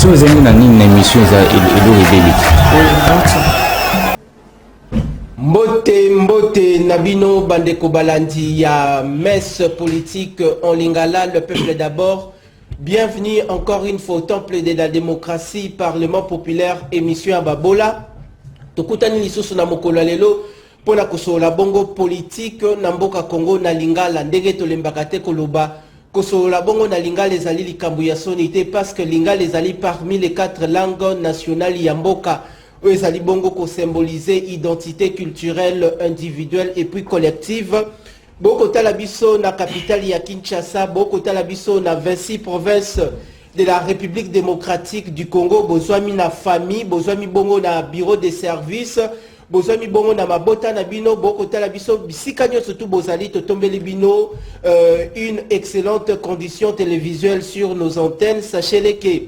Question aux amis dans une émission Mbote Nabino Bandeko Balandi ya messe politique en Lingala, le peuple d'abord. Bienvenue encore une fois au temple de la démocratie, Parlement populaire, émission à Babola. Tokutani lisusu na mokolo lelo pona kosola bongo politique na mboka Congo na Lingala ndenge tolembaka te koloba kosola bongo na Lingala ezali likambo ya sonité parce que Lingala ezali parmi les 4 langues nationales ya mboka. Ezali bongo ko symboliser identité culturelle individuelle et puis collective. Boko talabiso na capitale ya Kinshasa, boko talabiso na 26 provinces de la République démocratique du Congo, bozwami na famille, bozwami bongo na bureau de service, bozwami bongo na mabota na bino, boko talabiso bisika nyo surtout bozali totombeli bino une excellente condition télévisuelle sur nos antennes. Sachez-le que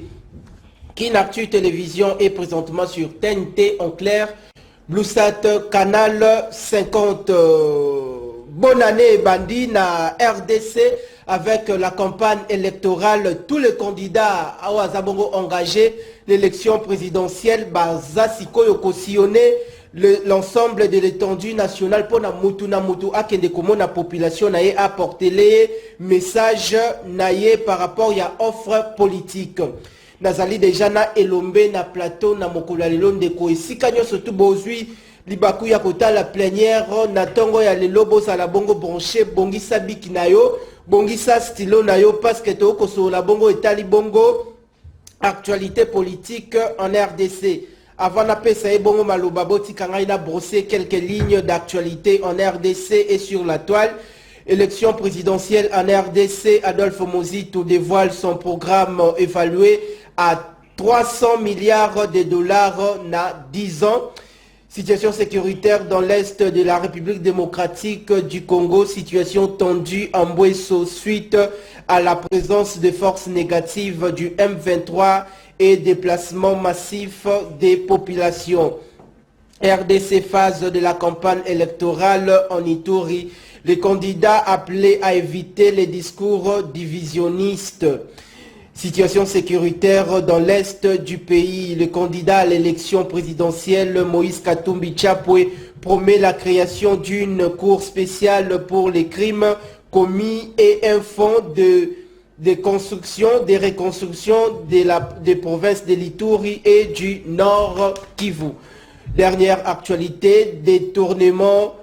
Kinactu Télévision est présentement sur TNT en clair, Bluesat Canal 50. Bonne année Bandi na RDC avec la campagne électorale. Tous les candidats à Ouazabongo engagés, l'élection présidentielle, Bazasiko Yokosiyone, l'ensemble de l'étendue nationale pour na mutu akende komo na population naye apporter les messages naye par rapport à offre politique. Nazali déjà na elombe na plateau na mokolo lelo ndeko esika nyo surtout bozui libaku ya kota la plénière na tongo ya lelo bozala bongo branché bongisa biki na yo bongisa stylo na yo parce que to kosola bongo etali bongo actualité politique en RDC. Avant na pesa e bongo maloba boti kanga ina brosser quelques lignes d'actualité en RDC et sur la toile. Élection présidentielle en RDC, Adolphe Mozito dévoile son programme évalué à 300 milliards de dollars na 10 ans. Situation sécuritaire dans l'est de la République démocratique du Congo, situation tendue en Bouesso suite à la présence de forces négatives du M23 et déplacement massif des populations. RDC phase de la campagne électorale en Ituri. Les candidats appelés à éviter les discours divisionnistes. Situation sécuritaire dans l'est du pays. Le candidat à l'élection présidentielle Moïse Katumbi Chapwe promet la création d'une cour spéciale pour les crimes commis et un fonds de construction, des reconstructions des provinces de l'Ituri et du Nord Kivu. Dernière actualité, détournement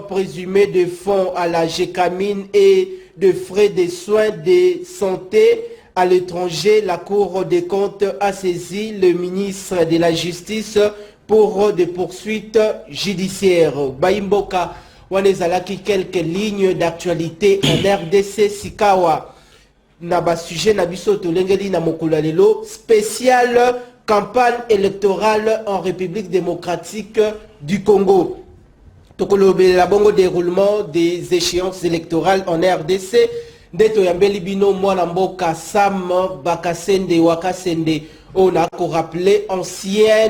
présumé de fonds à la GECAMINE et de frais de soins de santé à l'étranger. La Cour des comptes a saisi le ministre de la Justice pour des poursuites judiciaires. Baimboka Wanezalaki, quelques lignes d'actualité en RDC Sikawa. Naba sujet Nabiso Tolengeli na mokolo lelo spécial campagne électorale en République démocratique du Congo. Tokolobe la bongo déroulement des échéances électorales en RDC. Ndeto yambeli bino mwana mboka Sam Bakasende Wakasende. On a rappelé ancien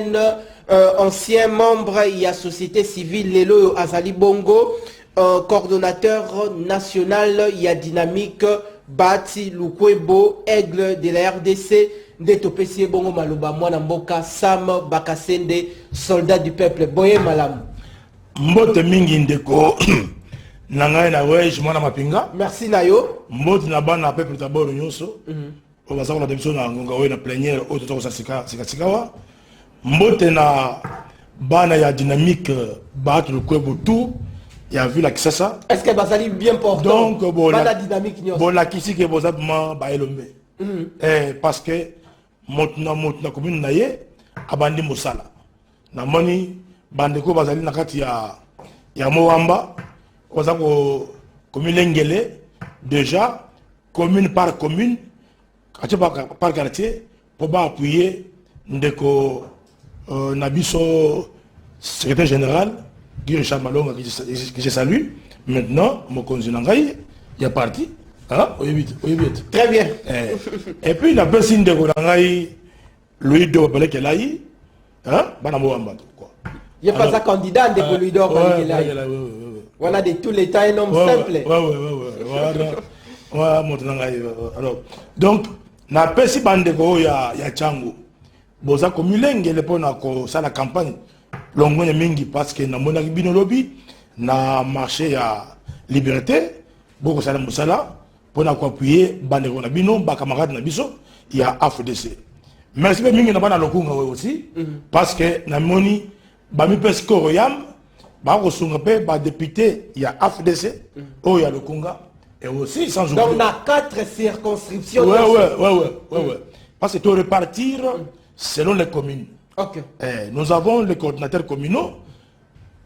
membre de la société civile Lelo Azali Bongo, coordonnateur national ya dynamique Bati Lukwebo Aigle de la RDC. Ndeto pesi bongo maloba mwana mboka Sam Bakasende, soldat du peuple. Boye malam. Mbote mingi ndeko nangai na wesh mwana mapinga. Merci nayo. Mbote na bana peuple d'abord nyonso. On va savoir la démission na ngonga we na plénière auto to sikawa. Mbote na bana ya dynamique Bati Lukwebo tout. Il y a vu la Kisasa. Est-ce que Bazali bien portant? Donc bon la dynamique nyonso. Bon la kisi ke bozabma ba elombe. Parce que motna commune na ye abandi mosala. Na moni bandeko bazali na kati ya Moamba koza ko commune ngele déjà commune par commune par quartier pour appuyer ndeko nabiso secrétaire général Guillaume Chamalonga que je salue maintenant mon konzi nangai il est parti hein très bien et puis la personne de nangai Louis Do Balekelaï hein bana Moamba. Il n'y a pas un candidat de Bolidor. Voilà de tous les temps un homme simple. Alors, donc, na pesi bandeko ya Tchango boza ko milengele pona ko sala campagne longone mingi parce que na mona bino lobby na marché ya liberté boko sala musala pona ko appuyer bandeko na bino ba camarade na biso ya AFDC. Merci be mingi na bana lokunga aussi parce que na moni ba mi pesi ko royam ba ko sunga pe ba député ya AFDC o ya lokunga et aussi sans oublier. Donc on a 4 circonscriptions. Ouais. Parce que tout repartir selon les communes. Ok. Nous avons les coordinateurs communaux.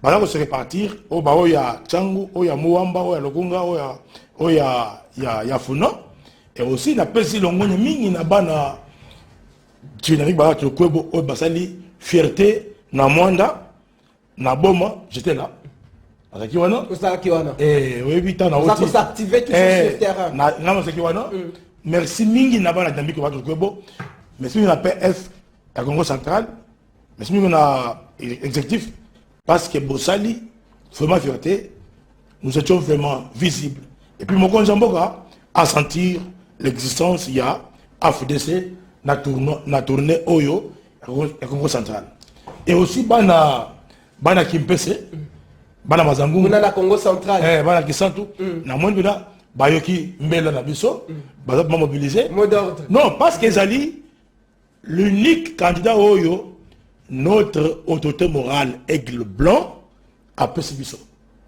Voilà, on se répartir. Oh ya Tchango, oh ya Mouamba, oh ya Lokunga, oh ya Funa. Et aussi la pesi longone mingi na bana Tchinari ba to kwebo oh basali fierté na mwanda na boma, j'étais là. Oui, on s'activer tout sur le terrain. Merci mingi na bana dambi ko bato kwebo. Merci mingi na PF à Congo central. Merci mingi na exécutif parce que Bossali vraiment fierté, nous étions vraiment visibles. Et puis mon Konjamboka a sentir l'existence il y a AFDC na tournée Oyo à Congo central. Et aussi bana Kimpese bana mazangu na Congo central bana kisantu na mwendela bayoki mbela na biso baza mobiliser mot d'ordre non parce que Zali l'unique candidat oyo notre autorité morale aigle blanc a pesi biso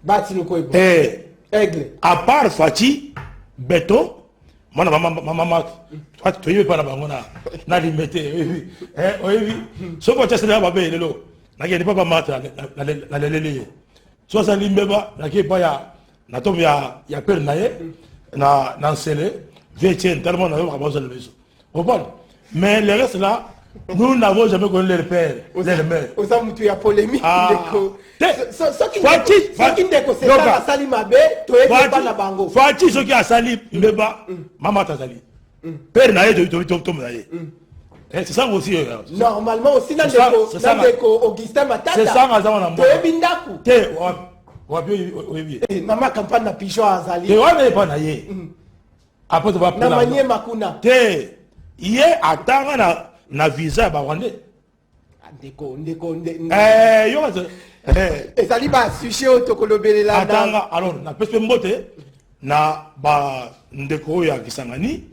bati lokoybo aigle à part Fati béton maman toi tu es pas na bango na limité oui soko tshela ba be lelo na ke pas mata na lelele so ça limbeba na ke pa ya na tombe ya père naye na nsele vient tellement na ba besoin de leso mais le reste là nous n'avons jamais connu leur père leur mère aux amutu ya polémique ndeko Fati ndeko c'est ça sali mabe to pas na bango Fati soki asali mbeba mama tazali père naye to naye c'est ça aussi normalement aussi na ndeko Augustin Matata c'est ça ngazama na mboka bindaku te wapi na ma campagne na pigeon azali te wana pas naye après tu vas na manie makuna te ye atanga na visa ba rwandais ndeko yo ezali ba sujet otokolobelela atanga alors na pese mbote na ba ndeko ya Kisangani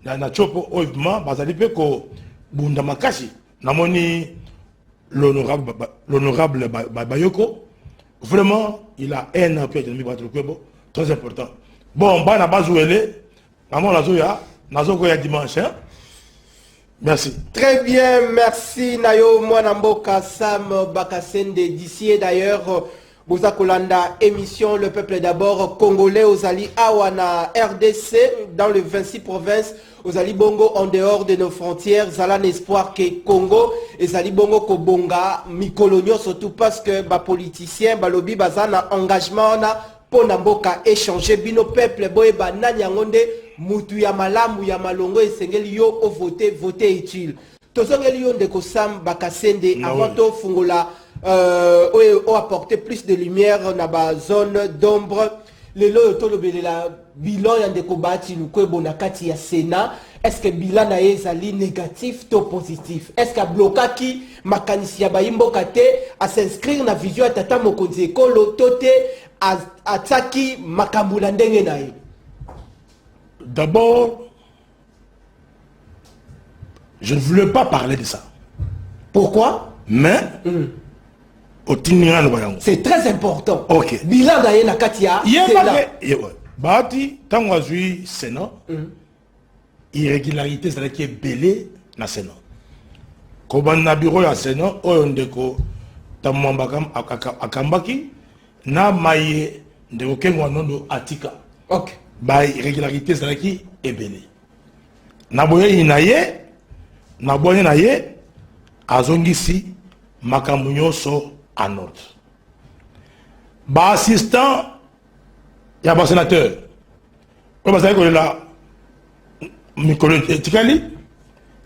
na chopo oivement bazali pe ko bunda makasi namoni l'honorable Bayoko vraiment il a un appui très important bon bana bazouele maman lazoya nazoko ya dimanche hein? Merci. Très bien, merci Nayo Mwanamboka Sam Bakasende d'ici et d'ailleurs Boza Kolanda émission Le Peuple d'abord congolais aux Ali Awana RDC dans les 26 provinces aux Ali Bongo en dehors de nos frontières Zalan espoir que Congo et Zali Bongo Kobonga Mikolonio surtout parce que ba politicien balobi bazana engagement na Ponamboka échanger bino peuple boye ba nanyangonde mutu ya malamu ya malongo esengeli yo o voter utile tozongeli yo ndeko Sam Bakasende avant to fungola o apporter plus de lumière na ba zone d'ombre lelo to lobelela bilan ya ndeko bati lukwebo na kati ya Sénat est-ce que bilan na ezali négatif to positif est-ce que blokaki makanisi ya bayimboka te à s'inscrire na vision ya tata mokonzi ekolo tote ataki makambula ndenge na ye. D'abord, je ne voulais pas parler de ça. Pourquoi? Mais, c'est très important. Ok. Bilan d'ailleurs na katia. Bati, tant qu'on a vu Sénat, irrégularité, c'est-à-dire qui est belé na Sénat. Quand on a bureau à Sénat, on déco, tamambakam akambaki, na maye de aucun wanondo atika. Ok. Ba irrégularité c'est qui est belé. Na boye inaye, na boye naye, azongisi makambu so en ordre. Ba assistant ya ba sénateur. Ko ba ko la mikolo tikali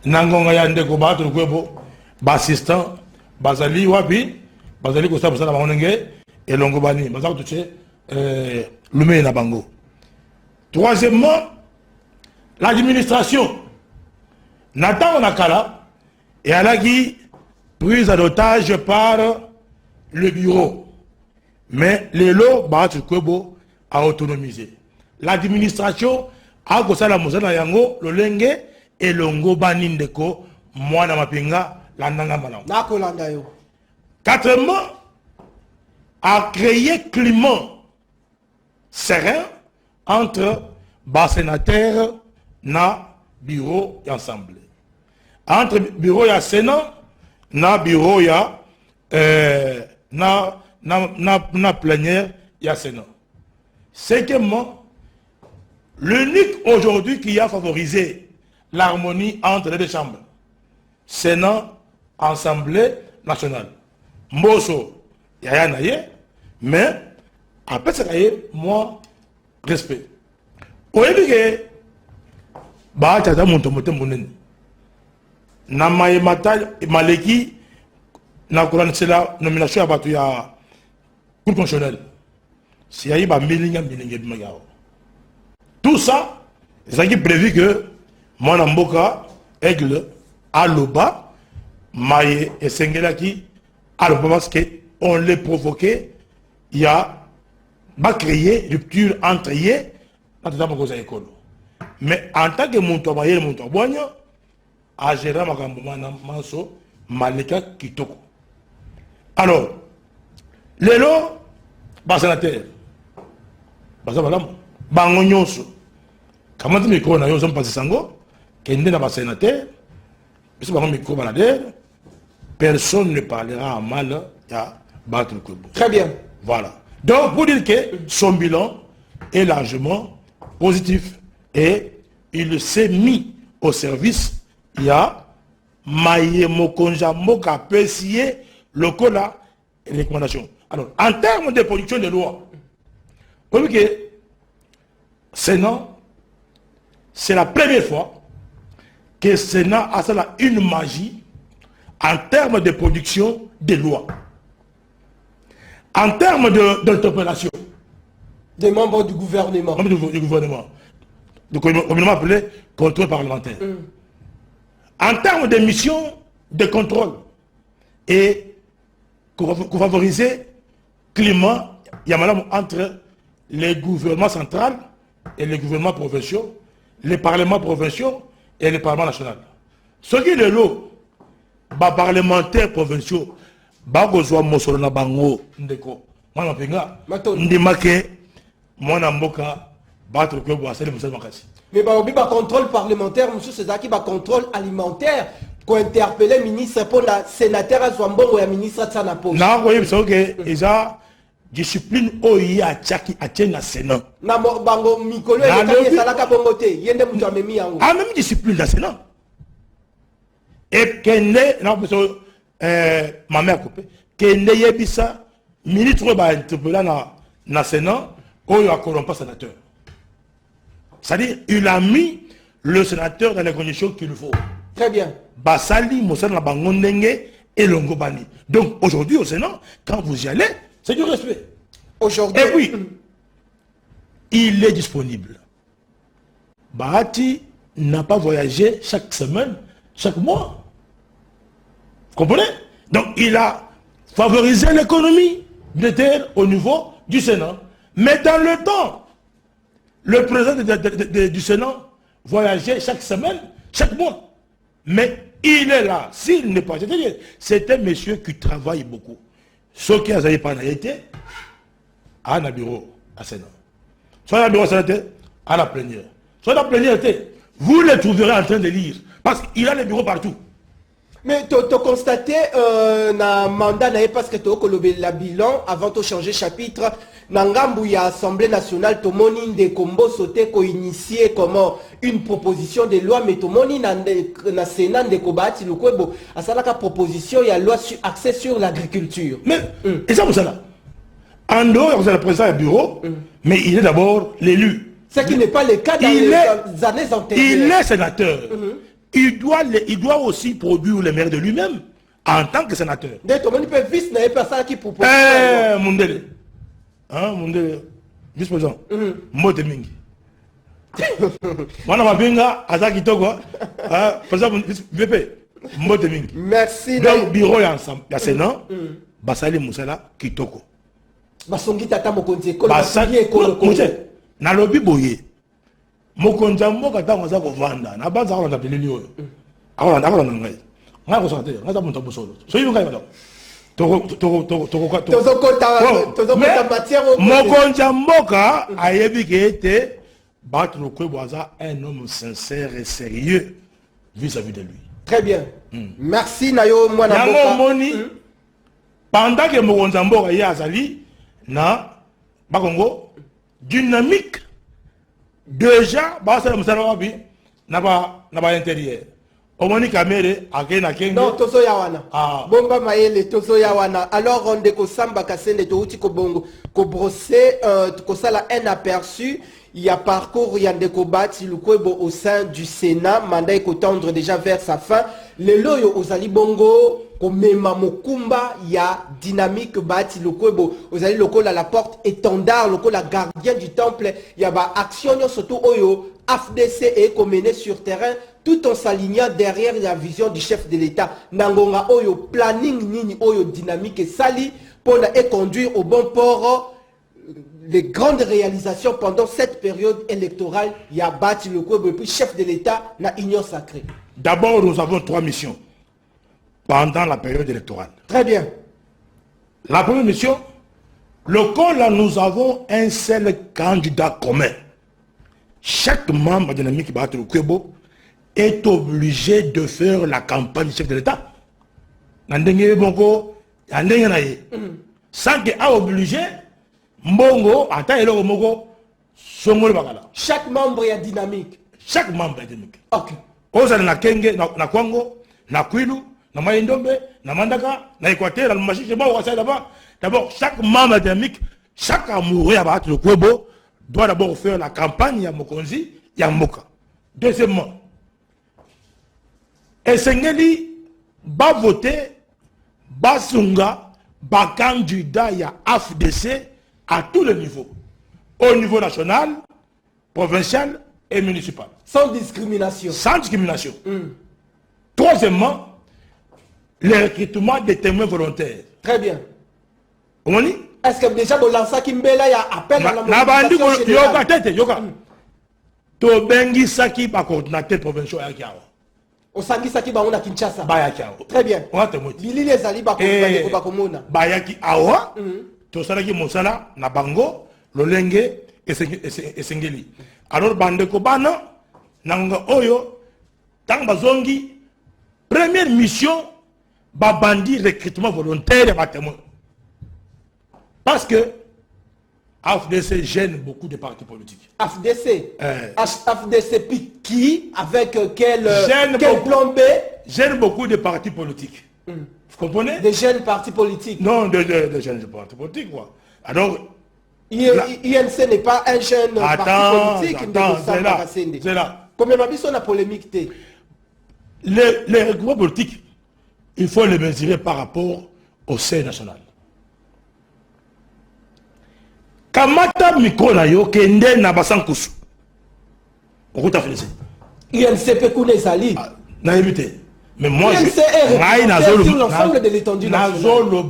nangonga ya ndeko ba to kwebo ba assistant bazali wapi bazali ko sabu sana bangonge elongo bani bazali to che lume na bango. Troisièmement, l'administration Nathan Nakala et Alagi prise en otage par le bureau. Mais les lots Kwebo a autonomisé. L'administration a gossé la Mosana Yango, le Lenge et le Ngo Banindeko, Mwana Mapinga, la Nanga Malam. Quatrièmement, a créé climat serein entre bas sénateurs na bureau et assemblée. Entre bureau et sénat na bureau et na plénière et sénat. Cinquièmement, l'unique aujourd'hui qui a favorisé l'harmonie entre les deux chambres, sénat, assemblée nationale. Moso, yaya naye, mais après ça, moi, respect. Au début, bah, tu as mon na maleki na c'est la nomination à batu ya cour constitutionnelle. Si y a ba milinga magao. Tout ça, c'est qui prévu que mon amboka aigle aloba maye et sengelaki aloba parce que on les provoqué, il y a va créer rupture entre eux dans la école. Mais en tant que mon à gérer ma manso malika kitoko. Alors, les lots, sénateur, bangonyonso, comment tu me connais, yo sommes passés sango, kende na sénateur, personne ne parlera mal à battre le club. Très bien. Voilà. Donc, pour dire que son bilan est largement positif et il s'est mis au service. Il y a Maïe Mokonja Moka Pessier, le cola et les recommandations. Alors, en termes de production de loi, vous voyez que Sénat, c'est la première fois que le Sénat a une magie en termes de production de lois. En termes d'interpellation. Des membres du gouvernement. Du gouvernement. Du gouvernement appelé contrôle parlementaire. En termes de mission de contrôle et pour favoriser le climat, il y a madame entre les gouvernements centraux et les gouvernements provinciaux, les parlements provinciaux et les parlements nationaux. Ce qui est le lot, les parlementaires provinciaux, bagozwa mosolo na bango ndeko mwana pinga ndimake mwana mboka battre que bo asali musala makasi. Mais ba contrôle parlementaire monsieur César ba contrôle alimentaire ko interpeller ministre pour la sénateur azwambongo ya ministre tsana poche. Na ko yebisa que eza discipline oyi a tchaki a tena sénat. Na bango mikolo ya kanye salaka bongo te yende mutu amemi yango. Ah même discipline da sénat. Et kende na ko ma mère coupé kende yebisa ministre ba interpeller na sénat oyo a corrompu sénateur. C'est-à-dire, il a mis le sénateur dans les conditions qu'il faut. Très bien. Basali, Moussana Bangondenge et Longobani. Donc, aujourd'hui, au Sénat, quand vous y allez, c'est du respect. Aujourd'hui. Et oui, il est disponible. Bahati n'a pas voyagé chaque semaine, chaque mois. Vous comprenez? Donc, il a favorisé l'économie de terre au niveau du Sénat. Mais dans le temps, le président du Sénat voyageait chaque semaine, chaque mois. Mais il est là. S'il n'est pas... C'est un monsieur qui travaille beaucoup. Ce qui a pas été à un bureau à Sénat. Soit à un bureau à Sénat, à la plénière. Soit à la plénière, vous le trouverez en train de lire. Parce qu'il a les bureaux partout. Mais tu as constaté na mandat parce que tu as la bilan avant de changer chapitre. Nangambu ya Assemblée nationale, Tomoni Ndekombo sauté ko initié comment une proposition de loi, mais Tomoni na Sénat Ndekobati Lukwebo a salaka proposition ya loi sur accès sur l'agriculture. Mais et ça vous ça là. En dehors de la présidence du bureau, mais il est d'abord l'élu. Ce qui n'est pas le cas dans les années antérieures. Il est sénateur. Il doit aussi produire les maires de lui-même en tant que sénateur. Tomoni peut vice n'a pas ça qui propose. Mundele. Hein, Mundele. Vice-président. Mote Mingi. Mwana mabinga azaki toko par exemple VP mbote mingi. Merci. Donc bureau ya ensemble ya Sénat basali musala kitoko. Basongi tata mokonzi ekolo basali ekolo ko. Na lobi boye. Mokonzi mboka tango za kovanda na banza kolanda bilili oyo. Akolanda ngai. Nga ko sorte, nga za muntu bosolo. So yibo ngai bado. Tozokota matière mokonzi mboka ayebi ke ete Bat Lukwebo un homme sincère et sérieux vis-à-vis de lui. Très bien. Merci Nayo Mwana Moni. Pendant que Mokonzambo est azali na Bakongo dynamique déjà basa musalawabi na ba intérieur. Omoni kamere akena kenge. Non tozo yawana. Bomba maele tozo yawana. Alors on deko samba kasende to uti ko bongo ko brosser ko sala un aperçu. Il y a parcours Yandeko Bati Lukwebo au sein du Sénat, mandat est tendre déjà vers sa fin. Le loyo Ozali Bongo, Komema Mokumba, il y a dynamique Bati Lukwebo, Ozali Loko la porte étendard, Loko la gardien du temple, il y a action surtout Oyo, AFDC et mené sur terrain, tout en s'alignant derrière la vision du chef de l'État. Nangonga Oyo, planning Nini Oyo, dynamique et sali, pour conduire au bon port. Les grandes réalisations pendant cette période électorale, il y a Bati Lukwebo et puis chef de l'État, la Union sacrée. D'abord, nous avons 3 missions pendant la période électorale. Très bien. La première mission, là, nous avons un seul candidat commun. Chaque membre de l'ami qui Bati Lukwebo est obligé de faire la campagne du chef de l'État. Sans qu'il soit obligé, Mbongo, chaque membre est dynamique. Chaque membre est dynamique. Ok. Ozali na Kenge, na Kwango, na Kwilu, na Mayendombe, na Mandaka, na Équateur, na Machiche, là-bas. D'abord, chaque membre est dynamique, chaque amoureux à Bati Lukwebo doit d'abord faire la campagne à Mokonzi, à Moka. Deuxièmement, Esengeli va voter, Basunga, ba candidat à AFDC, à tous les niveaux, au niveau national, provincial et municipal. Sans discrimination. Sans discrimination. Troisièmement, le recrutement des témoins volontaires. Très bien. Comment dit? Est-ce que déjà vous lancez Kimbela, il y a appel à la mobilisation générale? Yoga. To bengi saki ba coordinateur provincial ya kiawa. Osangi saki ba ona Kinshasa. Ba ya kiawa. Très bien. On va te montrer. Lili les ali ba komona. Ba ya ki awa. Tosala ki mosala na bango lolenge esengeli. Alors bande ko bana nanga oyo tang bazongi première mission ba bandi recrutement volontaire ba témoin. Parce que AFDC gêne beaucoup de partis politiques. AFDC AFDC qui avec quel plan B? Gêne beaucoup de partis politiques. Vous comprenez? Des jeunes partis politiques. Non, des jeunes partis politiques, quoi. Alors, INC n'est pas un jeune parti politique. C'est là. Combien de la polémique? Les regroupements politiques, il faut les mesurer par rapport au sein national. Kamata Mikona yo kende na basankusu. On t'a fait INC Pekune Zali. Na évité. Mais moi, je sur l'ensemble de l'étendue nationale.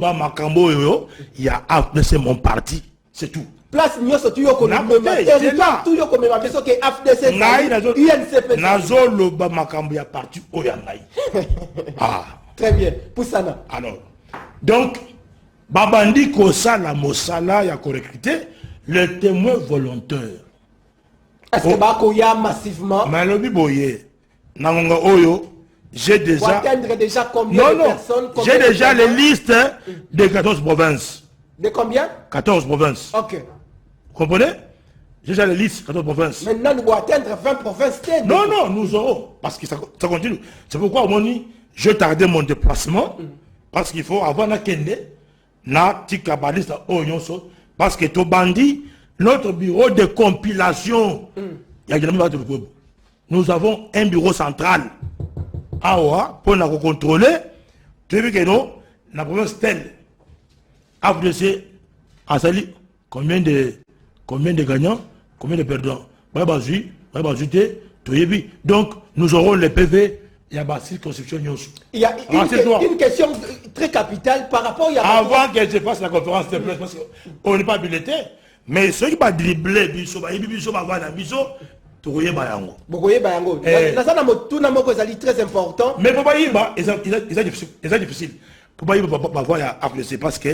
Il y a AFDC mon parti, c'est tout. Place nyoso tu yo ko territoire tu yo ko mema beso ke AFDC INC Nazoloba makambo ya parti oyangai. Très bien. Poussana. Alors, donc babandi ko sala mosala ya ko recruter le témoin volontaire. Est-ce que ba ko ya massivement? Malobi boye. Nangonga oyo j'ai déjà... atteindre déjà combien de personnes? J'ai déjà les listes de 14 provinces. De combien? 14 provinces. Ok. Vous comprenez? J'ai déjà les listes 14 provinces. Maintenant, nous devons atteindre 20 provinces. Non, nous aurons. Parce que ça continue. C'est pourquoi, je tardais mon déplacement. Parce qu'il faut avoir la kende, na tikabaliste oyonso. Parce que tout bandit, notre bureau de compilation, nous avons un bureau central. Pour nous contrôler, tu as vu que nous, la province telle, AFDC, Asali, combien de gagnants, combien de perdants. Donc, nous aurons les PV. Il y a une circonscription. Il y a une question très capitale par rapport à... Avant que je fasse la conférence de presse, parce qu'on n'est pas bulletin, mais ceux qui vont dribbler, ils vont avoir la mission, tu vois, Bayango. C'est très important. Mais pour Baïba, c'est difficile. Pour Baïba, parce que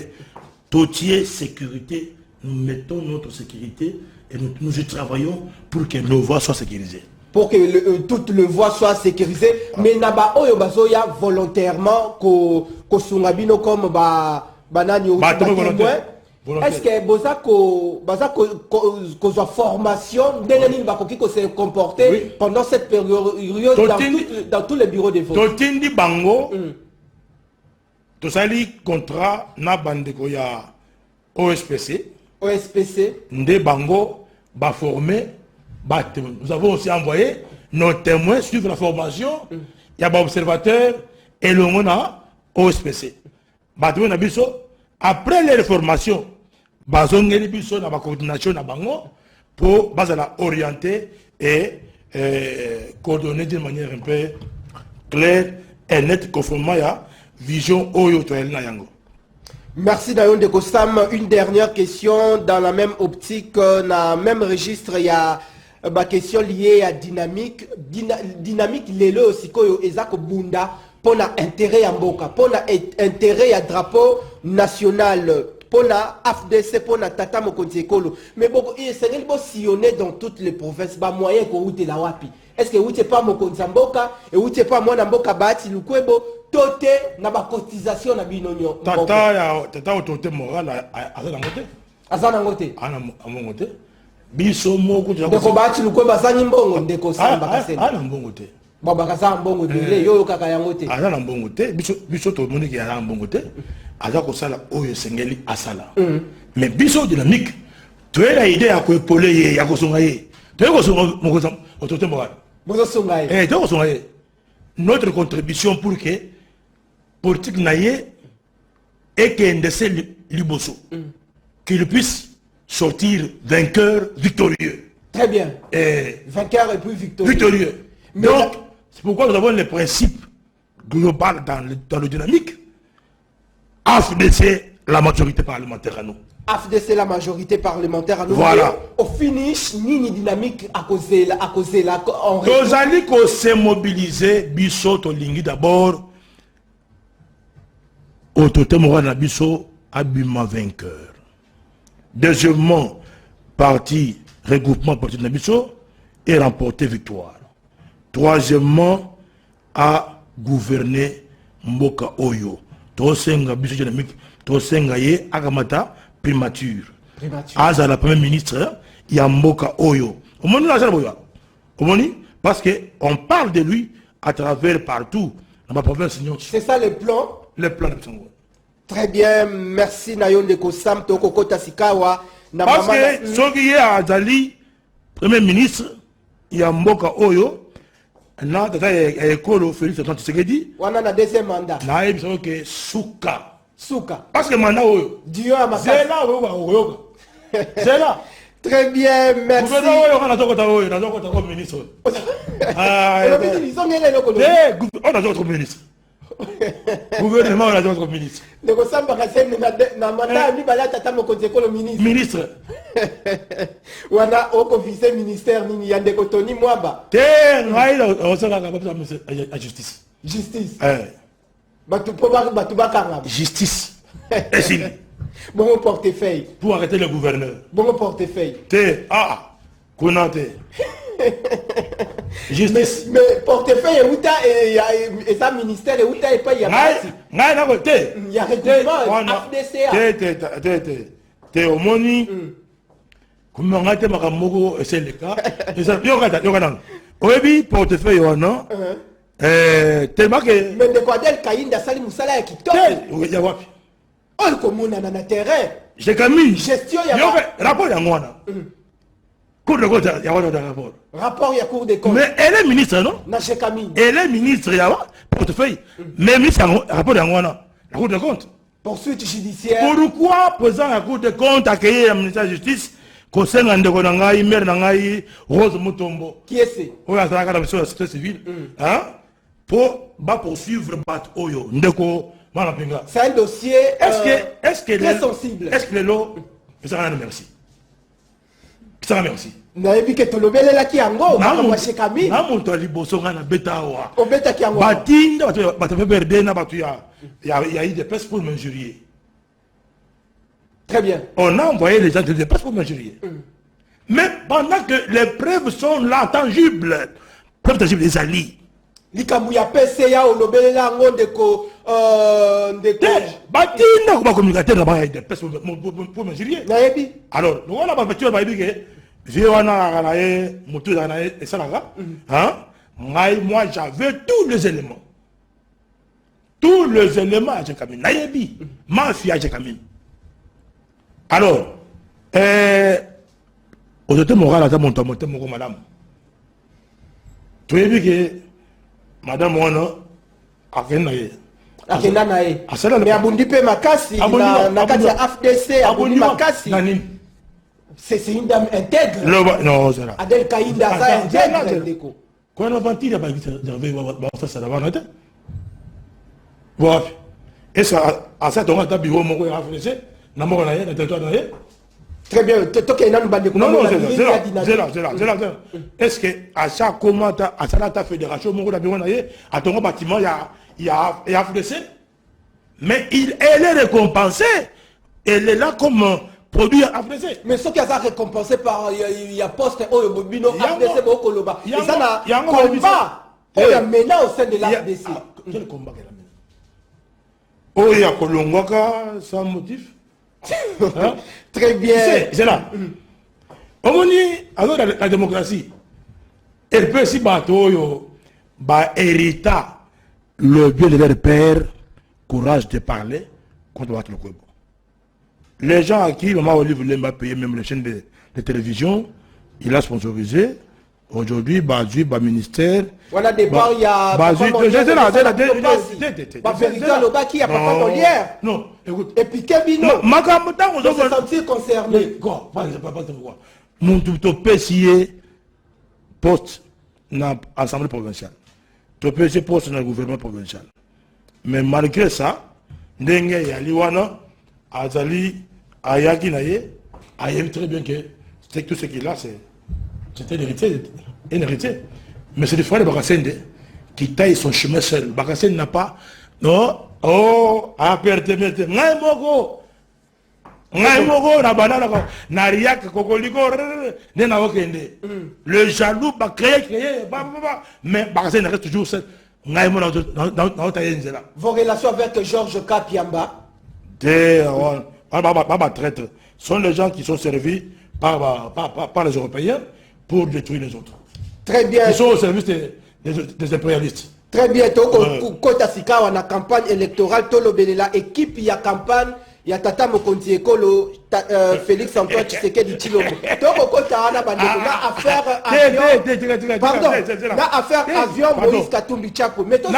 tout est sécurité, nous mettons notre sécurité et nous travaillons pour que nos voies soient sécurisées. Pour que toutes les voies soient sécurisées, mais naba oyo bazoya volontairement ko sungabino comme banani ou est-ce que baza ko formation ndenge ba koki ko se comporter pendant cette période dans tous les bureaux de vote. Totindi bango to sali contrat na bandeko ya OSPC nde bango ba former. Nous avons aussi envoyé nos témoins suivre la formation. Il y a des observateurs et le monde OSPC. Après les formations, ils ont la coordination pour orienter et coordonner d'une manière un peu claire et nette conformément à la vision Oyo Yango. Merci Nayon de Kosam. Une dernière question dans la même optique, dans le même registre, il y a ma question liée à dynamique lelo aussi koyo ezako bunda pour intérêt à mboka pour intérêt à drapeau national pour la FDC pour la tata mokonzi ekolo mais bon il serait beau sillonner dans toutes les provinces ba moyen ko outé la wapi est-ce que outé pas mokonzi mboka et outé pas mwana mboka bati lukwebo toté na ba cotisation na binonyo tata autorité morale azana ngote biso moko ndeko bati lukwe bazanyi mbongo ndeko samba kasene ana mbongo te baba kasa mbongo dile yo kaka yango te ana mbongo te biso to moni ki ana mbongo te aza ko sala oyo sengeli asala mais biso dynamique tu es la idée ya ko epole ye ya ko songa ye tu es ko songa moko autorité morale bozo songa ye tu ko songa ye notre contribution pour que politique naie et que ndese liboso qu'il puisse sortir vainqueur victorieux. Très bien. Vainqueur et puis victorieux. Donc, c'est pourquoi nous avons les principes globaux dans le dynamique. AFDC, la majorité parlementaire à nous. AFDC, la majorité parlementaire à nous. Voilà. Au finish, ni dynamique à causer là. Nous allons se mobiliser, Bissot, Olingi d'abord. Au totem, on a Bissot, Abima vainqueur. Deuxièmement, parti regroupement parti de Nabiso et remporter victoire. Troisièmement, à gouverner Mboka Oyo. Tosenga Biso dynamique, Tosenga Ye Agamata primature. Aza la première ministre, il y a Mboka Oyo. Parce que on parle de lui à travers partout dans ma province. C'est ça le plan. Le plan de Sango. Très bien, merci Nayon de Kosam, Toko Tasikawa. Parce que ce qui est à Dali, Premier ministre, il y a Mboka Oyo, na tata ekolo Félix Antoine Tshisekedi. Wana na deuxième mandat. Na ebi so que Souka. Parce que mandat Oyo. Dieu a ma c'est là Oyo. C'est là. Très bien, merci. Oyo na Oyo, na comme ministre. Ah, ils ont gagné le colo. On a d'autres ministres. Gouvernement, on a d'autres ministres. Le Kosamba Kassem na mandat ni bala tata mokonzi ekolo ministre. Ministre. Wana oko vice ministère nini yande kotoni mwaba. Te ngai on sera capable à justice. Justice. Batu bakanga. Justice. Et si bon portefeuille. Pour arrêter le gouverneur. Bon portefeuille. Te Konate. Justice. Mais portefeuille et ça ministère et pas il y a il y a règlement FDCA. Te omoni comme ngate makamoko c'est le cas yokana oyebi portefeuille wana tellement que mais de quoi del Kainda sali musala ya kitoko ya wapi on komuna na terrain j'ai camis gestion ya rapport ya ngwana Cour de compte, il y a un rapport. Rapport, il y a Cour des comptes. Mais elle est ministre, non? Elle est ministre, il y a un portefeuille. Mais ministre, rapport de la Cour de compte. Poursuite judiciaire. Pourquoi, président de la Cour de compte, accueillir le ministère de la Justice, kosenga ndeko na ngai mère na ngai Rose Mutombo Qui est-ce? oyo azalaka na mission ya société civile hein pour poursuivre bat oyo ndeko mwana pinga. C'est un dossier est-ce que très sensible. Est-ce que lelo ça merci ça merci nayebi ke tolobele la ki yango makambo shekami na muntu aliboso ngana betawa obeta ki yango batinda batu perde na batu ya eu des presses pour m'injurier. Très bien. On a envoyé les gens de presses pour m'injurier. Mais pendant que les preuves sont là tangibles, preuves tangibles des alliés. Likambu ya PCA olobele la ngo ndeko batinda ko ba communicateur na ba des presses pour m'injurier. nayebi Alors, nous on a pas fait ba que Viwana na ye mutu na ye esalaga hein moi j'avais tous les éléments. Tous les éléments à Jekamine. Nayebi mafia à Jekamine. Alors, autorité morale à mon madame. Tu as vu que madame Wana a fait akenda nae mais abundi pe makasi na kati ya FDC abundi makasi c'est une dame intègre. Non, c'est là. Adel Kaïda ça intègre. Quand on a vendu la baguette, j'avais fait ça d'avant. Bon, et ça à ça on a bureau mon gars français, na mo na ye na territoire na ye. Très bien, toke na mbande ko. Non, c'est là. Est-ce que à chaque commentaire à la fédération mon gars bureau na ye, à ton bâtiment il y a FDC, mais elle est récompensée. Elle est là comme produit FDC. Mais ce qui a récompensé par il y a poste au Bobino FDC Bokoloba. Et ça na combat. Il y a maintenant au sein de la FDC. Quel combat qu'elle a mené? Oh, il y a Kolongwaka sans motif. Très bien. C'est là. On dit, alors la démocratie, elle peut si bateau, hériter le bien de leur père, courage de parler contre le Kwebo. Les gens à qui Maman Olive Lemba payé même les chaînes de télévision, il a sponsorisé. Aujourd'hui, Bazui, ministère. Voilà, départ, il y a. Non, écoute. Et puis, Kevin, on se sentir concerné. Mon tout pessier poste dans l'Assemblée provinciale. Tout pessier poste dans le gouvernement provincial. Mais malgré ça, Ndenge Yaliwana, Azali, Ayaki Naye, a vu très bien que tout ce qu'il a, c'était un héritier. Mais c'est le frère de Bakassende qui taille son chemin seul. Bakassende n'a pas. Non, oh, à perdre, Naimoko, la banane, Nariak, Kokoliko, Nenawokende. Le jaloux, créé, mais Bakassende reste toujours seul. Vos relations avec Georges Kapiamba? Traître. Sont les gens qui sont servis par les Européens pour détruire les autres. Très bien. Ils sont au service des impérialistes. Très bien. Kota Sikawa na campagne électorale, Tolo Belela, équipe ya campagne, ya Tata Mokonzi Ekolo, Félix Antoine Tshisekedi Tshilombo. Toko Kota ana bandeko na affaire avion. Pardon. Na affaire avion Moïse Katumbi Tchapo. Mais tous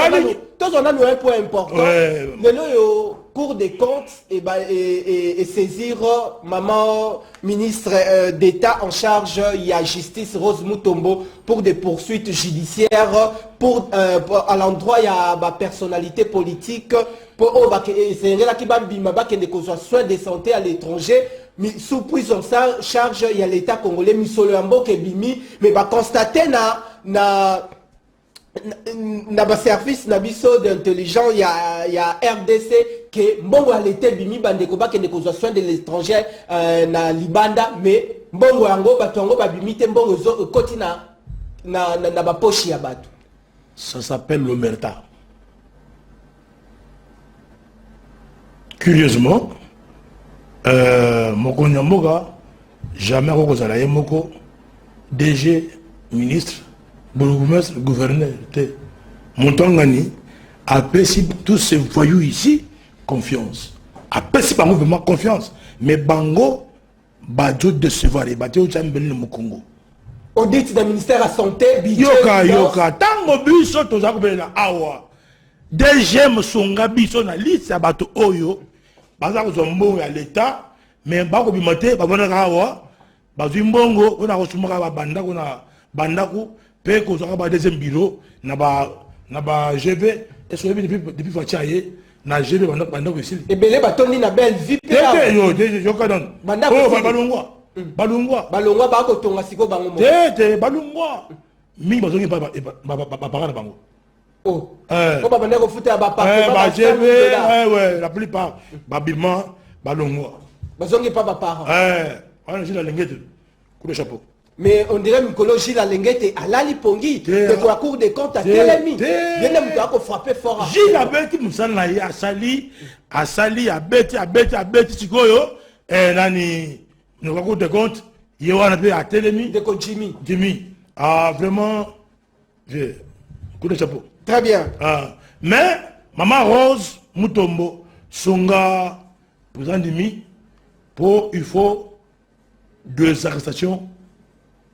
on a un point important. Le Cour des comptes et saisir maman ministre d'État en charge, il y a justice Rose Mutombo pour des poursuites judiciaires pour à l'endroit il y a ma personnalité politique pour c'est là qui va bima ba kende ko soins de santé à l'étranger sous prise en charge il y a l'État congolais misolo yambo ke bimi mais va constater na ba service na biso d'intelligence il y a RDC que mbongo alete bimi bandeko ba kende ko soins de l'étranger na libanda mais mbongo yango batongo ba bimi te mbongo zo koti na ba poche ya bato. Ça s'appelle l'omerta. Curieusement, Moko Nyamboga, jamais Rokozala Moko, DG, ministre, bourgmestre, gouverneur, Montangani, a payé tous ces voyous ici confiance. A payé par mouvement confiance. Mais Bango, Badjo de Sevar et Badjo Chambel le Mokongo. Audit du ministère de la Santé, Yoka, tango biso tozakubela awa. DG Songa biso na liste ya bato oyo. Baza ko zombo ya l'État, mais bako bimate babona awa bazimbongo on a reçu ma banda on a bandaku pe ko zo ba deuxième bureau na ba GV et so depuis fachaye na GV banda ko ici et belé batoni na belle vie pe yo ka don balungwa ba ko tonga siko bango mo te balungwa mi bazongi ba na bango oh ba banda ko futa ba GV ouais la plupart babima balungwa bazongi pas ba parents on a la lengete coup de chapeau. Mais on dirait mycologie la lengete à la lipongi de la cour des comptes à Telemi. Bien même doit frapper fort. J'ai la bête qui me sent là à sali à bête sikoyo et nani nous la cour des comptes il y a un à Telemi de Jimmy. Ah vraiment coup de chapeau. Très bien. Mais maman Rose Mutombo Songa président Dimi pour il faut 2 arrestations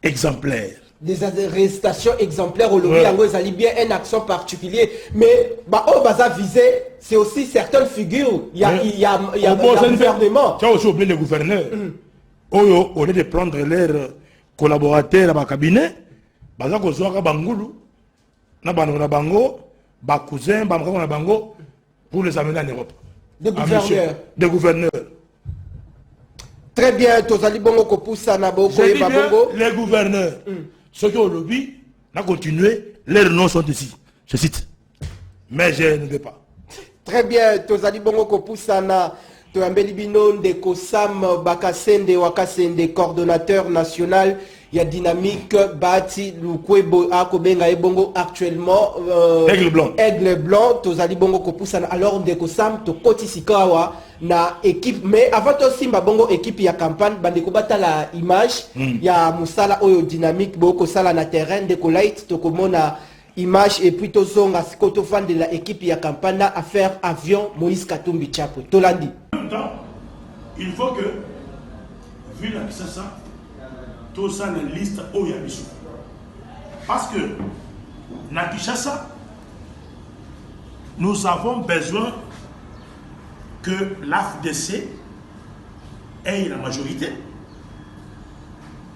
exemplaires. Des arrestations exemplaires au lobby yango ezali bien un accent particulier mais bah oh baza visé c'est aussi certaines figures il y a le gouvernement. Tu as aussi oublié le gouverneur. Au lieu de prendre leurs collaborateurs à ma cabinet baza ko zoaka bangulu na bango ba cousin ba na bango pour les amener en Europe. Des gouverneurs. Très bien, Tozali Bongo Kopoussa Naboko et Babongo. Les gouverneurs, ceux qui ont le lobby, ont continué, leurs noms sont ici. Je cite. Mais je ne vais pas. Très bien, Tozali Bongo Kopoussa na Toambeli Bino de Kosam Bakasende Wakasende, coordonnateur national. Il y a Dynamique, Bati, Lukwebo, Akobenga et Bongo actuellement. Aigle Blanc. Aigle Blanc, Tozali Bongo Kopoussa. Alors, de Kosam, to Kotisikawa, na équipe. Mais avant aussi, ma Bongo équipe, il y a campagne, Bandeko Bata la image, il y a Moussala Oyo Dynamique, Boko Sala na terrain, de Kolaït, Tokomona image, et puis Tozonga, Skoto fan de la équipe, il y a campagne, affaire avion, Moïse Katumbi Chapo. Tolandi. En même temps, il faut que, vu la ça, tout ça, la liste où il y a Bissou. Parce que, na Kinshasa, nous avons besoin que l'AFDC ait la majorité.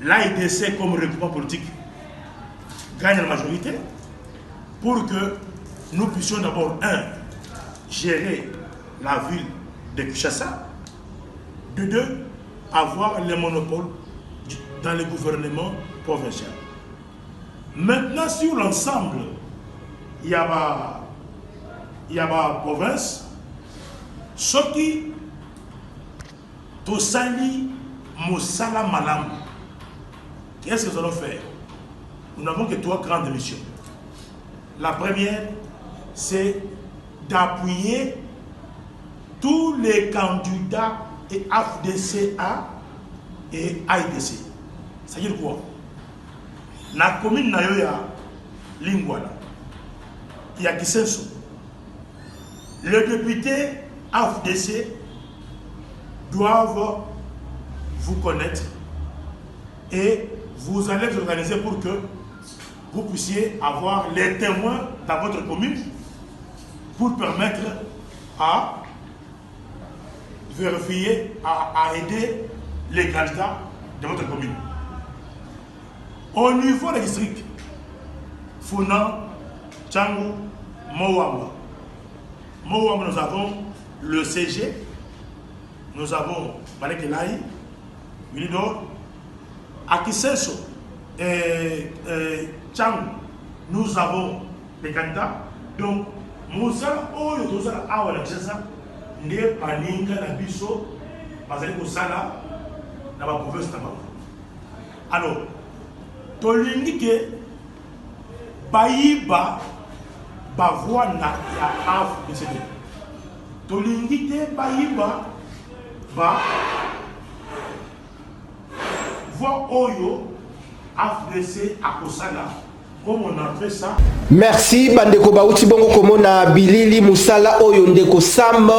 L'AIDC comme regroupement politique gagne la majorité pour que nous puissions d'abord, gérer la ville de Kinshasa, de 2, avoir les monopoles dans le gouvernement provincial. Maintenant, sur l'ensemble, il y a ma province, ce qui Tosali Moussala Malam. Qu'est-ce que nous allons faire? Nous n'avons que 3 grandes missions. La première, c'est d'appuyer tous les candidats et AFDCA et AIDC. Ça veut dire quoi? La commune Nayoya, Lingwala, il y a Kisenso. Les députés AFDC doivent vous connaître et vous allez vous organiser pour que vous puissiez avoir les témoins dans votre commune pour permettre à vérifier, à aider les candidats de votre commune. Au niveau des districts, Founan, Tchangou, Mowamba. Mowamba, nous avons le CG, nous avons Malekelaï, Wilidor, Akiseso et Tchangou, nous avons les candidats. Donc, Moussa, Oyo, Awa, Nde Paninga, Nabiso, Bazali Kosala, dans la province de Tabac. Alors, tolingi ke bayiba bavoa na ya AFDC. Tolingi ke bayiba ba voix oyo AFDC akosala. Comme on a fait ça. Merci bandeko bauti bongo komona bilili musala oyo ndeko Sam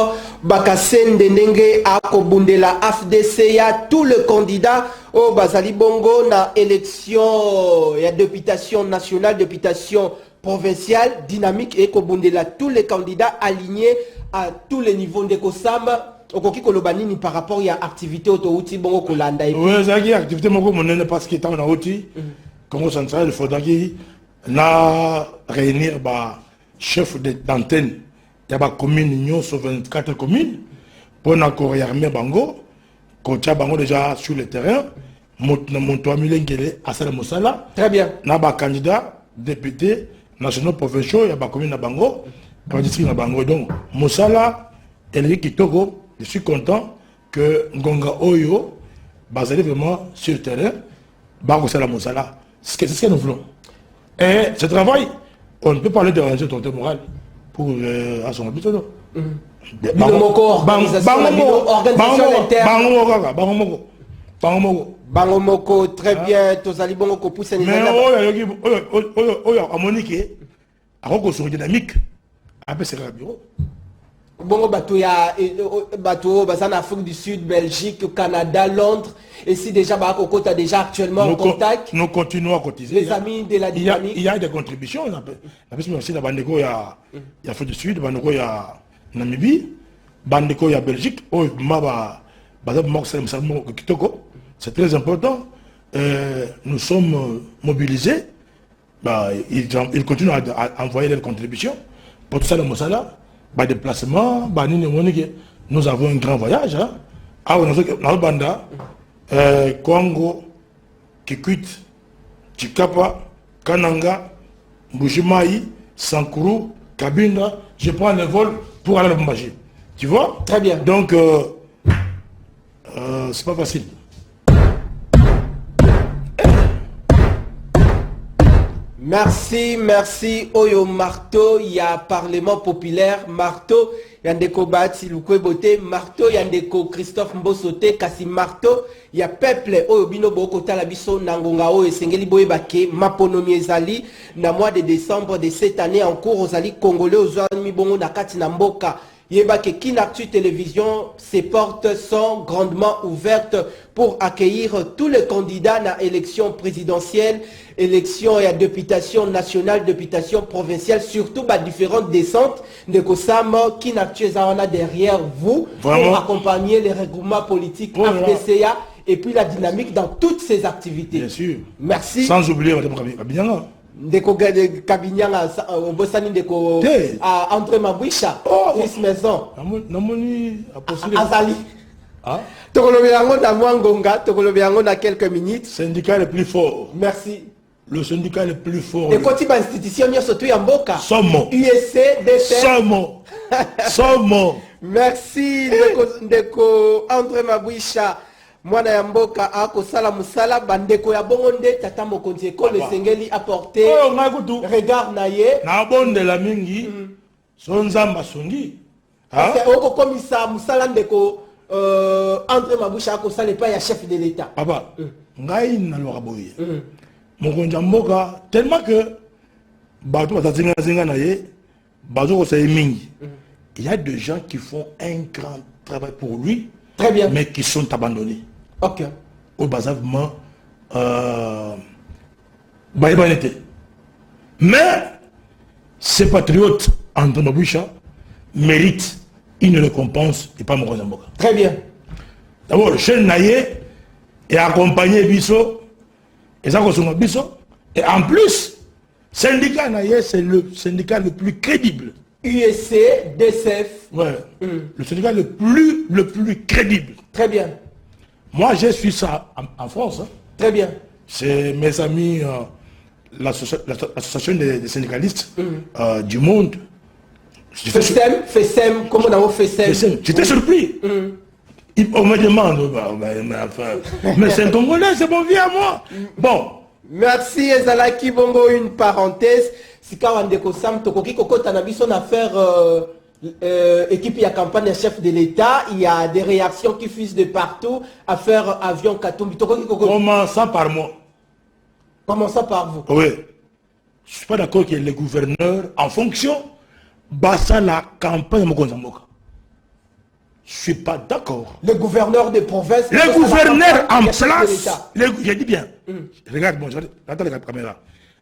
Bakasende ndenge akobundela AFDC ya tout le candidat au bazali bongo na élection ya députation nationale, députation provinciale, dynamique et kobundela tous les candidats alignés à tous les niveaux ndeko Sam okoki kolobanini par rapport à activité autouti bongo kolanda et oui ça qui activité moko monene parce que tant na oti Congo central il faudra qu'il na réunir ba chef d'antenne ya ba commune nyonso 24 communes pour na ko réarmer bango ko tia bango déjà sur le terrain monto amilengele asala mosala très bien na ba candidat député nationaux provinciaux ya ba commune na bango ba district na bango donc mosala Elri Kitoko, je suis content que Ngonga Oyo basé vraiment sur le terrain ba sala mosala c'est ce que nous voulons et ce travail on ne peut pas le déranger ton moral pour à son habitude Bangomoko très bien tozali bongo ko pousser mais oyo amonique ako so dynamique après c'est le bureau bongo bato basana Afrique du Sud, Belgique, Canada, Londres et si déjà Bakokota déjà actuellement en contact nous continuons à cotiser les amis de la dynamique il y a des contributions on appelle aussi la bandeko ya Afrique du Sud bandeko ya Namibie bandeko ya Belgique oh maba c'est très important nous sommes mobilisés ils continuent à envoyer leurs contributions pour tout ça le Mosala déplacement nous avons un grand voyage Banda Congo Kikwit Chikapa Kananga Mbujimayi Sankuru Kabinda je prends le vol pour aller à Lubumbashi tu vois très bien donc c'est pas facile. Merci Oyo Marteau, il y a Parlement populaire Marteau, Yandeko Bati Lukwe Bote Marteau, Yandeko Christophe Mbosote Kasi Marteau, il y a Peuple Oyo Bino Boko Talabiso Nangonga Oyo Sengeli Boye Bake Maponomi Ezali na mois de décembre de cette année en cours aux Ali Congolais aux Zami Bongo Nakati Namboka. Yebake Kinactu Télévision, ses portes sont grandement ouvertes pour accueillir tous les candidats à l'élection présidentielle, élection et à députation nationale, députation provinciale, surtout à différentes descentes de Kosam Kinactu Zawana derrière vous pour accompagner les regroupements politiques FDCA et puis la dynamique dans toutes ces activités. Bien sûr. Merci. Sans oublier Mme Kabinyanga. Ndeko Kabinyanga Bosani Ndeko André Mabouisha fils maison Azali Tokolobiango na Mwangonga Tokolobiango na quelques minutes syndicat le plus fort merci le syndicat le plus fort et quand il y a une institution surtout en Mboka Somo USC Somo merci Ndeko André Mabouisha Mwana ya mboka ako sala musala bandeko ya bongonde tata mokonzi ekole sengeli apporter regard na ye na bonde la mingi sonzamba songi oko komisa musala ndeko André Mabouisha ako sala pa ya chef de l'état papa ngai na loka boye mokonzi mboka tellement que bato batazinga zinga na ye bazo ko say mingi il y a des gens qui font un grand travail pour lui très bien mais qui sont abandonnés. Ok. Au basavement, mais ces patriotes, André Mabouisha, méritent une récompense et pas mon Mboka. Très bien. D'abord, le chef Naye est accompagné Bisso, et ça Bisso, et en plus, syndicat Naye, c'est le syndicat le plus crédible. USC, DCF. Ouais. Le syndicat le plus crédible. Très bien. Moi, j'ai su ça en France. Hein. Très bien. C'est mes amis, l'association des syndicalistes du monde. FESEM, comment on a FESEM. J'étais surpris. On me demande, mais c'est un Congolais, c'est mon vieux à moi. Bon. Merci, Ezalaki Bongo, une parenthèse. Si Kawandeko Sam Tokoki Koko Tanabiso affaire équipe et campagne chef de l'État, il y a des réactions qui fusent de partout. Affaire avion Katumbi. Commençant par moi. Commençant par vous. Oui. Je ne suis pas d'accord que les gouverneurs, en fonction, bassa la campagne Mokonzamboka. Je ne suis pas d'accord. Les gouverneurs des provinces. Les gouverneurs en place. J'ai dit bien. Regarde, bon, j'entends la caméra.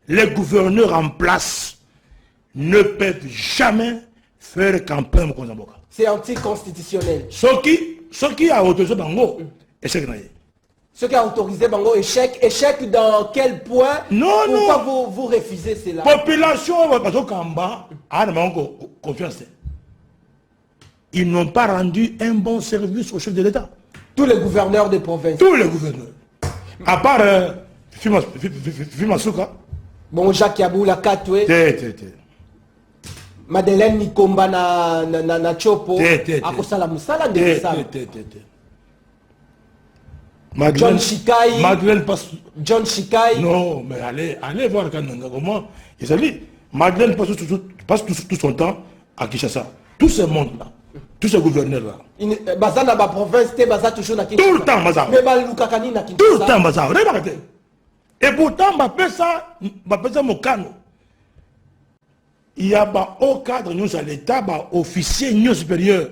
Les gouverneurs en place ne peuvent jamais faire campagne au Konzamboka. C'est anticonstitutionnel. Ce qui a autorisé Bango, échec. Ce qui a autorisé Bango, échec. Échec dans quel point? Non, pourquoi vous refusez cela? Population, confiance. Ils n'ont pas rendu un bon service au chef de l'État. Tous les gouverneurs de province. Tous les gouverneurs. À part Fimasuka. Bon, Jacques Yaboula Katwe. Madeleine Nikomba na Chopo. Akosala Musala de Musala. John Shikai. Madeleine John Shikai. Non, mais allez voir comment. Ils ont dit, Madeleine passe tout son temps à Kinshasa. Tout ce monde-là. Tous ces gouverneurs-là. Baza na ba province te baza toujours na Kinshasa. Tout le temps baza. Mais ba lukakani na Kinshasa. Tout le temps baza. Regardez. Et pourtant ça mon cano. Il y a au cadre nous à l'État, officier nous supérieur.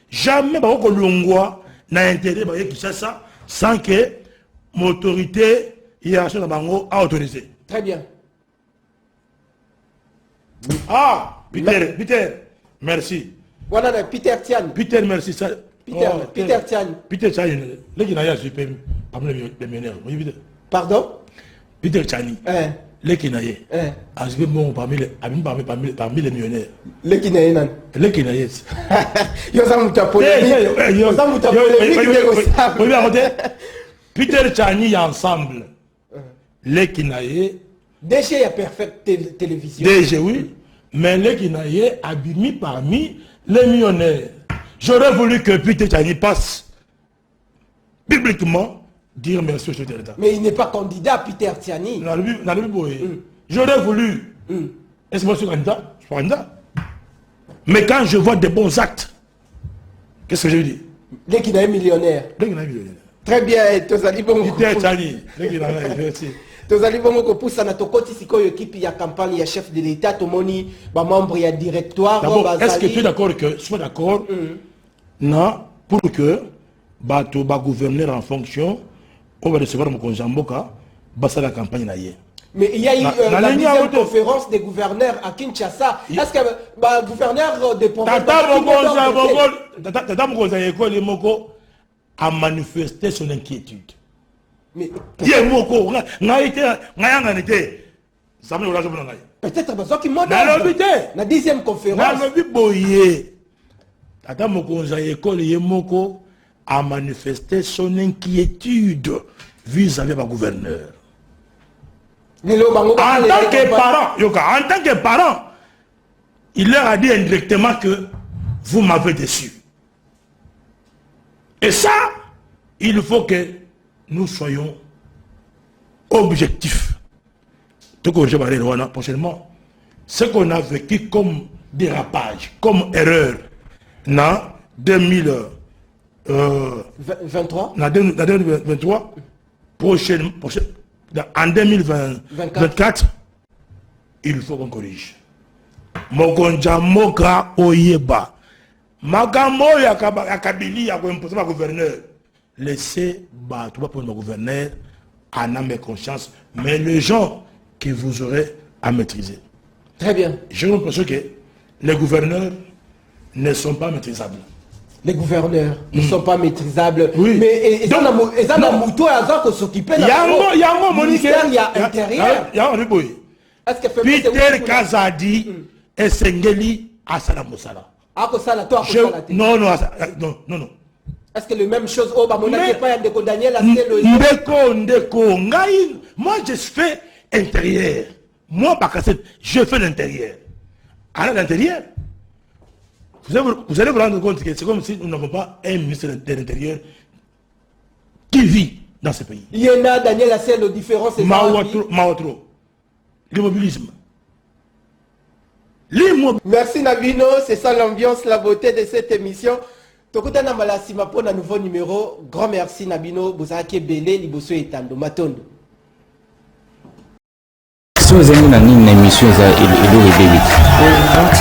Jamais ba ko longwa na intérêt ba Kinshasa sans que mon autorité hiérarchique na bango a autorisé. Très bien. Ah, Peter, merci. Voilà Peter Tian. Peter, merci. Peter Tian. Peter Tian, parmi les millionnaires. Pardon? Peter Tiani. Les Kinaye. Parmi les millionnaires. Les Kinaye. Les Kinaye. Peter Tiani ensemble. Les Kinaye. DG il y a Perfect Télévision. DG, oui. Mais les Kinaye abîmés parmi les millionnaires. J'aurais voulu que Peter Tiani passe publiquement dire merci au chef de l'État. Mais il n'est pas candidat, Peter Tiani. J'aurais voulu. Est-ce que moi je suis candidat? Je suis candidat. Mais quand je vois des bons actes, qu'est-ce que je dis? Les qui n'est millionnaire. Très bien, Tozali Bongo. Peter Tiani. Merci. Tozali Bongo ko poussa na tokoti sikoyo équipe ya campagne ya chef de l'État tomoni ba membre ya directoire. Est-ce que tu es d'accord que soit d'accord? Non, pour que bato ba gouverneur en fonction on va recevoir mon Konzamboka basa la campagne na yé. Mais il y a eu la deuxième conférence des gouverneurs à Kinshasa. Est-ce que le gouverneur de province a manifesté son inquiétude? Mais peut-être besoin qu'il m'en la dixième conférence. A manifesté son inquiétude vis-à-vis du gouverneur. En tant que parent, il leur a dit indirectement que vous m'avez déçu. Et ça, il faut que nous soyons objectifs. Tout ce que je vais prochainement, ce qu'on a vécu comme dérapage, comme erreur, dans 2023 en 2024, il faut qu'on corrige. Mokonja moka oyeba. Magamo ya kabili ya imposer ma gouverneur. Laissez battre pour le gouverneur en âme et conscience, mais les gens que vous aurez à maîtriser. Très bien. J'ai l'impression que les gouverneurs ne sont pas maîtrisables. Les gouverneurs ne sont pas maîtrisables. Oui. Mais ils ont la mouton à s'occuper de la ministère, il y a intérieur. Est-ce que Peter Kazadi et Sengeli Asala Moussala. Non. Est-ce que la même chose au Bamona pas de Daniel Ndeko, moi je fais intérieur. Moi, je fais l'intérieur. À l'intérieur, vous allez vous rendre compte que c'est comme si nous n'avons pas un ministre de l'Intérieur qui vit dans ce pays. Il y en a, Daniel Assel, aux différences. Maotro. L'immobilisme. Merci Nabino, c'est ça l'ambiance, la beauté de cette émission. Tokutana Malasima pour un nouveau numéro. Grand merci Nabino, Bozaki Belé, Liboso et Tando Matondo. Si vous avez une émission,